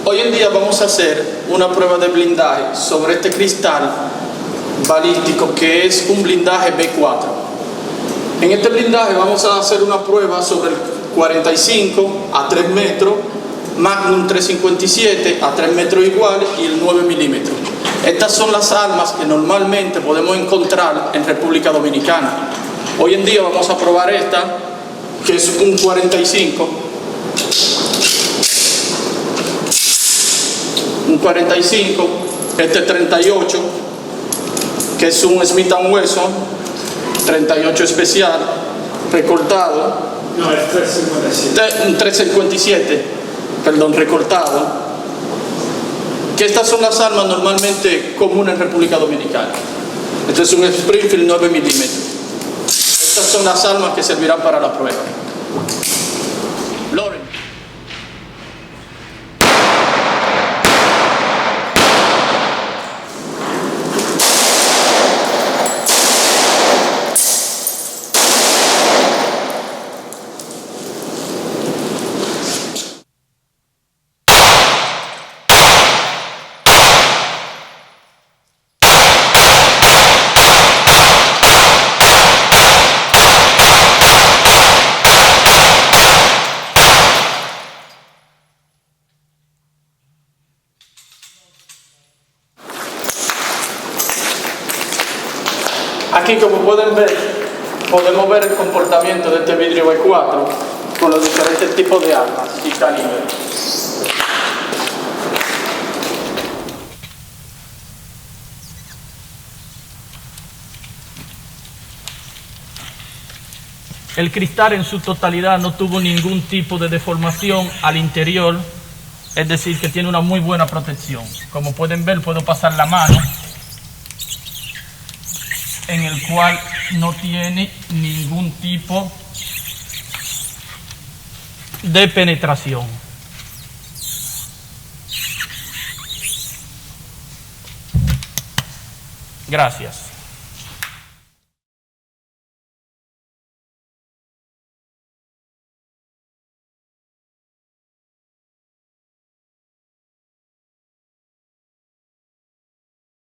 Hoy en día vamos a hacer una prueba de blindaje sobre este cristal balístico que es un blindaje B4. En este blindaje vamos a hacer una prueba sobre el 45 a 3 metros, Magnum 357 a 3 metros iguales y el 9 milímetros. Estas son las armas que normalmente podemos encontrar en República Dominicana. Hoy en día vamos a probar esta, que es un 45. Un 45, este 38, que es un Smith & Wesson 38 especial, recortado. No, es 357. Un 357, perdón, recortado. Que estas son las armas normalmente comunes en República Dominicana. Este es un Springfield 9 milímetros. Estas son las armas que servirán para la prueba. Loren. Aquí, como pueden ver, podemos ver el comportamiento de este vidrio B4 con los diferentes tipos de armas y calibres. El cristal en su totalidad no tuvo ningún tipo de deformación al interior, es decir, que tiene una muy buena protección. Como pueden ver, puedo pasar la mano, en el cual no tiene ningún tipo de penetración. Gracias.